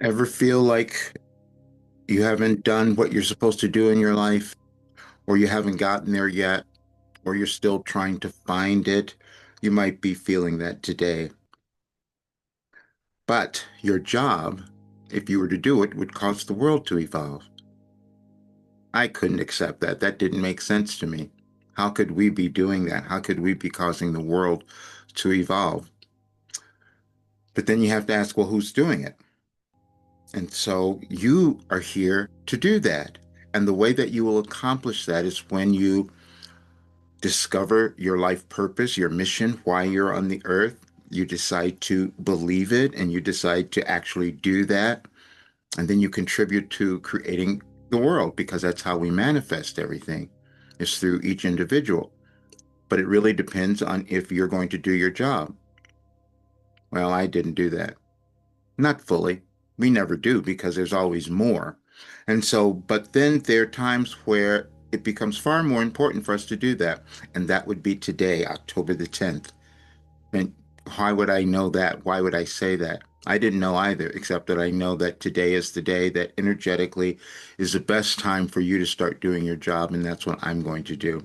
Ever feel like you haven't done what you're supposed to do in your life, or you haven't gotten there yet, or you're still trying to find it? You might be feeling that today. But your job, if you were to do it, would cause the world to evolve. I couldn't accept that. That didn't make sense to me. How could we be doing that? How could we be causing the world to evolve? But then you have to ask, well, who's doing it? And so you are here to do that. And the way that you will accomplish that is when you discover your life purpose, your mission, why you're on the earth. You decide to believe it and you decide to actually do that. And then you contribute to creating the world because that's how we manifest everything, is through each individual. But it really depends on if you're going to do your job. Well, I didn't do that. Not fully. We never do because there's always more. And so, but then there are times where it becomes far more important for us to do that. And that would be today, October the 10th. And why would I know that? Why would I say that? I didn't know either, except that I know that today is the day that energetically is the best time for you to start doing your job. And that's what I'm going to do.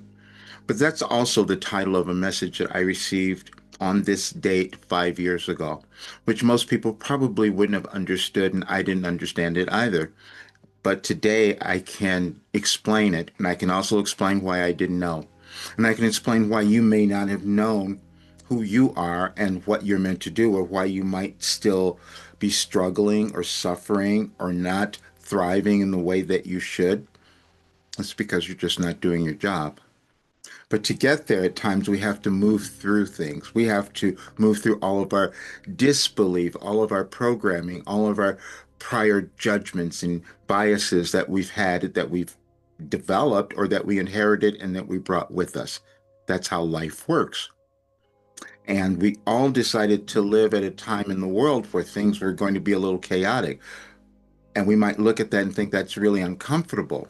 But that's also the title of a message that I received on this date 5 years ago, which most people probably wouldn't have understood, and I didn't understand it either. But today I can explain it, and I can also explain why I didn't know. And I can explain why you may not have known who you are and what you're meant to do, or why you might still be struggling or suffering or not thriving in the way that you should. It's because you're just not doing your job. But to get there, at times we have to move through things. We have to move through all of our disbelief, all of our programming, all of our prior judgments and biases that we've had, that we've developed, or that we inherited and that we brought with us. That's how life works. And we all decided to live at a time in the world where things were going to be a little chaotic. And we might look at that and think that's really uncomfortable.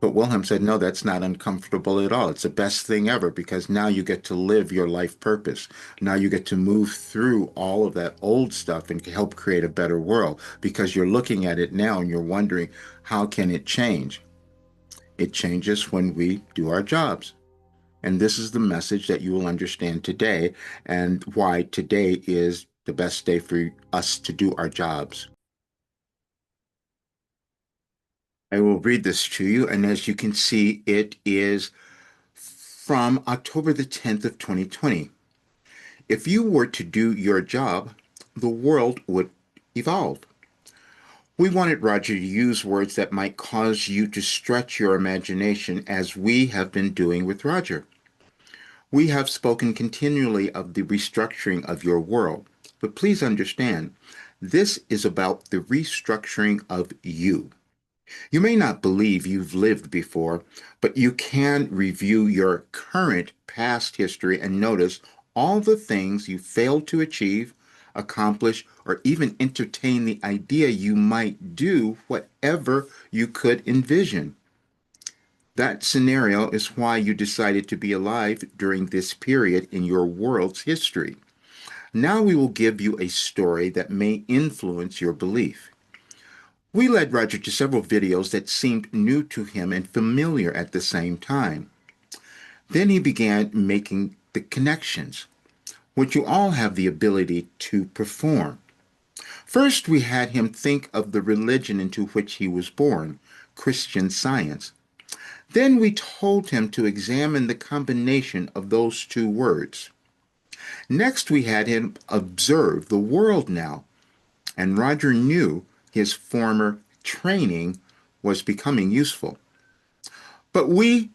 But Wilhelm said, no, that's not uncomfortable at all. It's the best thing ever because now you get to live your life purpose. Now you get to move through all of that old stuff and help create a better world because you're looking at it now and you're wondering, how can it change? It changes when we do our jobs. And this is the message that you will understand today and why today is the best day for us to do our jobs. I will read this to you, and as you can see, it is from October the 10th of 2020. If you were to do your job, the world would evolve. We wanted Roger to use words that might cause you to stretch your imagination as we have been doing with Roger. We have spoken continually of the restructuring of your world, but please understand, this is about the restructuring of you. You may not believe you've lived before, but you can review your current past history and notice all the things you failed to achieve, accomplish, or even entertain the idea you might do whatever you could envision. That scenario is why you decided to be alive during this period in your world's history. Now we will give you a story that may influence your belief. We led Roger to several videos that seemed new to him and familiar at the same time. Then he began making the connections, which you all have the ability to perform. First, we had him think of the religion into which he was born, Christian Science. Then we told him to examine the combination of those two words. Next, we had him observe the world now, and Roger knew his former training was becoming useful. But we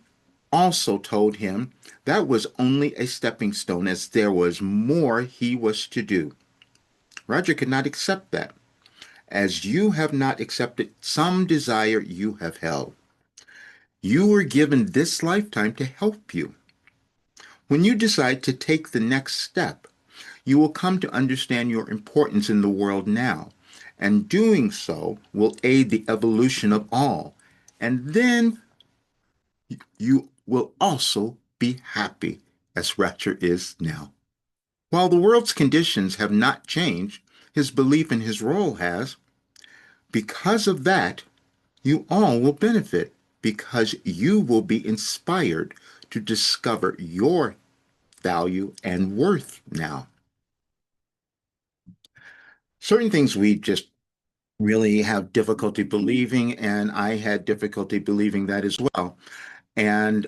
also told him that was only a stepping stone, as there was more he was to do. Roger could not accept that, as you have not accepted some desire you have held. You were given this lifetime to help you. When you decide to take the next step, you will come to understand your importance in the world now, and doing so will aid the evolution of all. And then you will also be happy, as Ratcher is now. While the world's conditions have not changed, his belief in his role has. Because of that, you all will benefit because you will be inspired to discover your value and worth now. Certain things we just really have difficulty believing, and I had difficulty believing that as well. And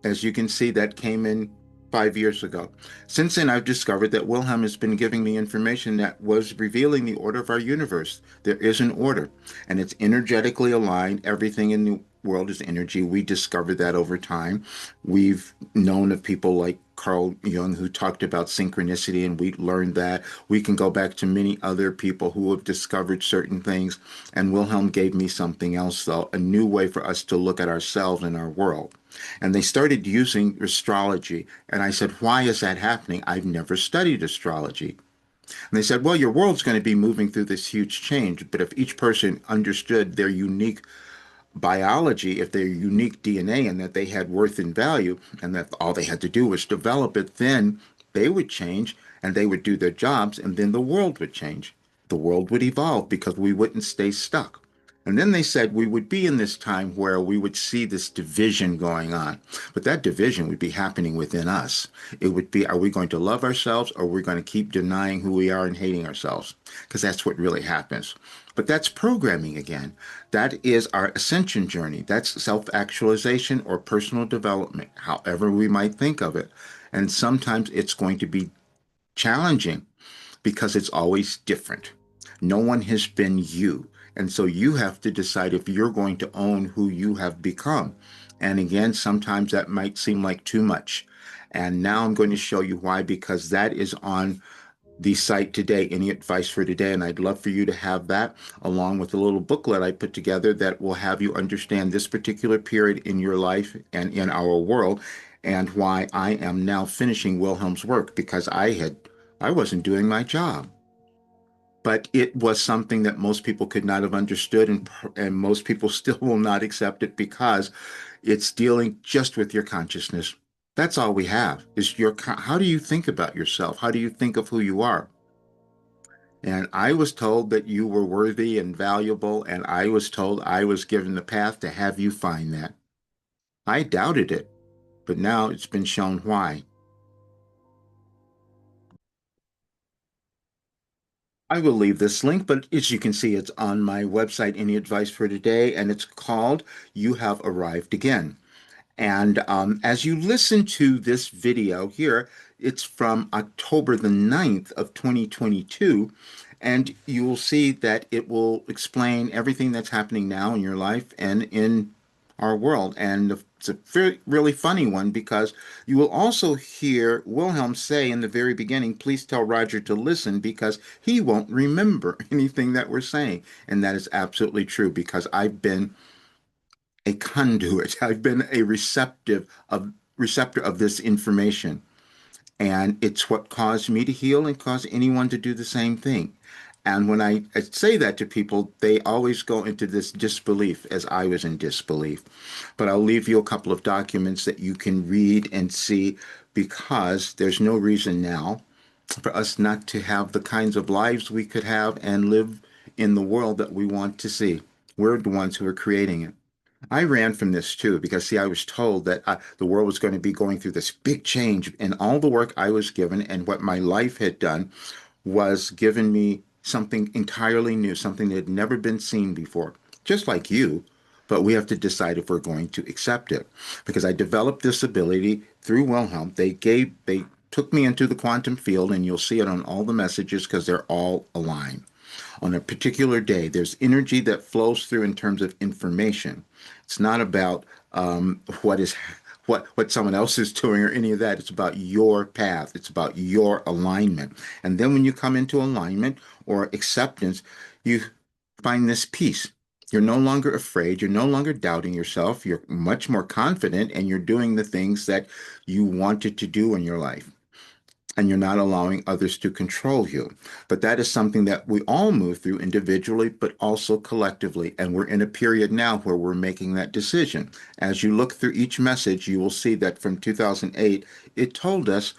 as you can see, that came in 5 years ago. Since then, I've discovered that Wilhelm has been giving me information that was revealing the order of our universe. There is an order, and it's energetically aligned. Everything in the world is energy. We discovered that over time. We've known of people like Carl Jung who talked about synchronicity, and we learned that. We can go back to many other people who have discovered certain things. And Wilhelm gave me something else, though, a new way for us to look at ourselves and our world. And they started using astrology. And I said, why is that happening? I've never studied astrology. And they said, well, your world's going to be moving through this huge change. But if each person understood their unique biology, if their unique DNA and that they had worth and value, and that all they had to do was develop it, then they would change and they would do their jobs, and then the world would change. The world would evolve because we wouldn't stay stuck. And then they said we would be in this time where we would see this division going on. But that division would be happening within us. It would be, are we going to love ourselves or are we going to keep denying who we are and hating ourselves? Because that's what really happens. But that's programming again. That is our ascension journey. That's self-actualization or personal development, however we might think of it. And sometimes it's going to be challenging because it's always different. No one has been you. And so you have to decide if you're going to own who you have become. And again, sometimes that might seem like too much. And now I'm going to show you why, because that is on the site today, Any Advice for Today. And I'd love for you to have that along with a little booklet I put together that will have you understand this particular period in your life and in our world and why I am now finishing Wilhelm's work because I wasn't doing my job. But it was something that most people could not have understood, and most people still will not accept it because it's dealing just with your consciousness. That's all we have is how do you think about yourself? How do you think of who you are? And I was told that you were worthy and valuable, and I was told I was given the path to have you find that. I doubted it, but now it's been shown why. I will leave this link, but as you can see, it's on my website, Any Advice for Today, and it's called You Have Arrived Again. And as you listen to this video here, it's from October the 9th of 2022, and you will see that it will explain everything that's happening now in your life and in our world. And it's a very, really funny one because you will also hear Wilhelm say in the very beginning, please tell Roger to listen because he won't remember anything that we're saying. And that is absolutely true because I've been a conduit. I've been a receptor of this information. And it's what caused me to heal and caused anyone to do the same thing. And when I say that to people, they always go into this disbelief, as I was in disbelief. But I'll leave you a couple of documents that you can read and see because there's no reason now for us not to have the kinds of lives we could have and live in the world that we want to see. We're the ones who are creating it. I ran from this too because, see, I was told that the world was going to be going through this big change, and all the work I was given and what my life had done was given me something entirely new, something that had never been seen before, just like you. But we have to decide if we're going to accept it. Because I developed this ability through Wilhelm. They took me into the quantum field, and you'll see it on all the messages because they're all aligned on a particular day. There's energy that flows through in terms of information. It's not about what someone else is doing or any of that. It's about your path. It's about your alignment. And then when you come into alignment or acceptance, you find this peace. You're no longer afraid. You're no longer doubting yourself. You're much more confident and you're doing the things that you wanted to do in your life and you're not allowing others to control you. But that is something that we all move through individually, but also collectively. And we're in a period now where we're making that decision. As you look through each message, you will see that from 2008, it told us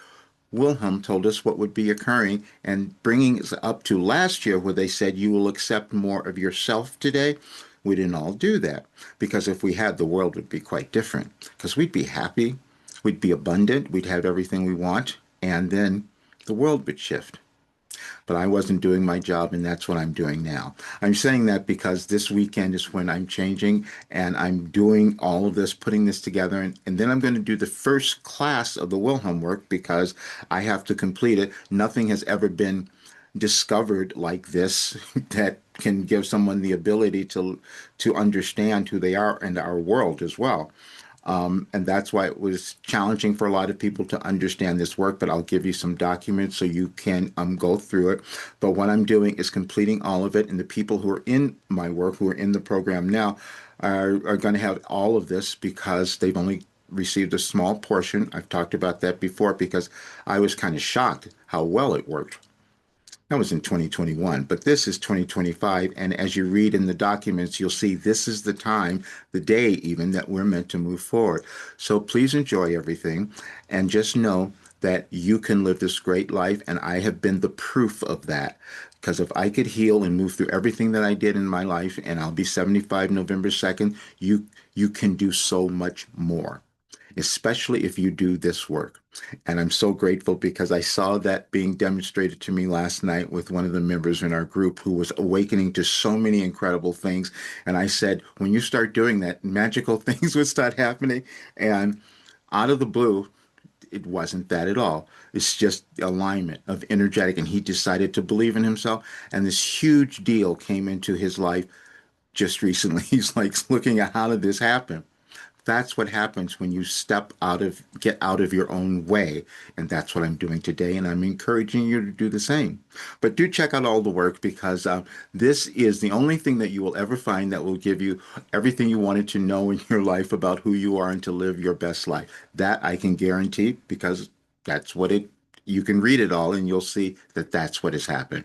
Wilhelm told us what would be occurring and bringing us up to last year where they said you will accept more of yourself today. We didn't all do that because if we had, the world would be quite different because we'd be happy, we'd be abundant, we'd have everything we want, and then the world would shift, but I wasn't doing my job, and that's what I'm doing now. I'm saying that because this weekend is when I'm changing and I'm doing all of this, putting this together, and then I'm going to do the first class of the Wilhelm work because I have to complete it. Nothing has ever been discovered like this that can give someone the ability to understand who they are and our world as well. And that's why it was challenging for a lot of people to understand this work, but I'll give you some documents so you can go through it. But what I'm doing is completing all of it, and the people who are in my work, who are in the program now, are going to have all of this because they've only received a small portion. I've talked about that before because I was kind of shocked how well it worked. That was in 2021, but this is 2025. And as you read in the documents, you'll see this is the time, the day even, that we're meant to move forward. So please enjoy everything and just know that you can live this great life. And I have been the proof of that. Because if I could heal and move through everything that I did in my life, and I'll be 75 November 2nd, you can do so much more, especially if you do this work. And I'm so grateful because I saw that being demonstrated to me last night with one of the members in our group who was awakening to so many incredible things. And I said, when you start doing that, magical things would start happening. And out of the blue, it wasn't that at all. It's just alignment of energetic. And he decided to believe in himself. And this huge deal came into his life just recently. He's like looking at how did this happen? That's what happens when you get out of your own way. And that's what I'm doing today. And I'm encouraging you to do the same. But do check out all the work because this is the only thing that you will ever find that will give you everything you wanted to know in your life about who you are and to live your best life. That I can guarantee because that's what you can read it all and you'll see that that's what has happened.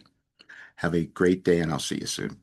Have a great day and I'll see you soon.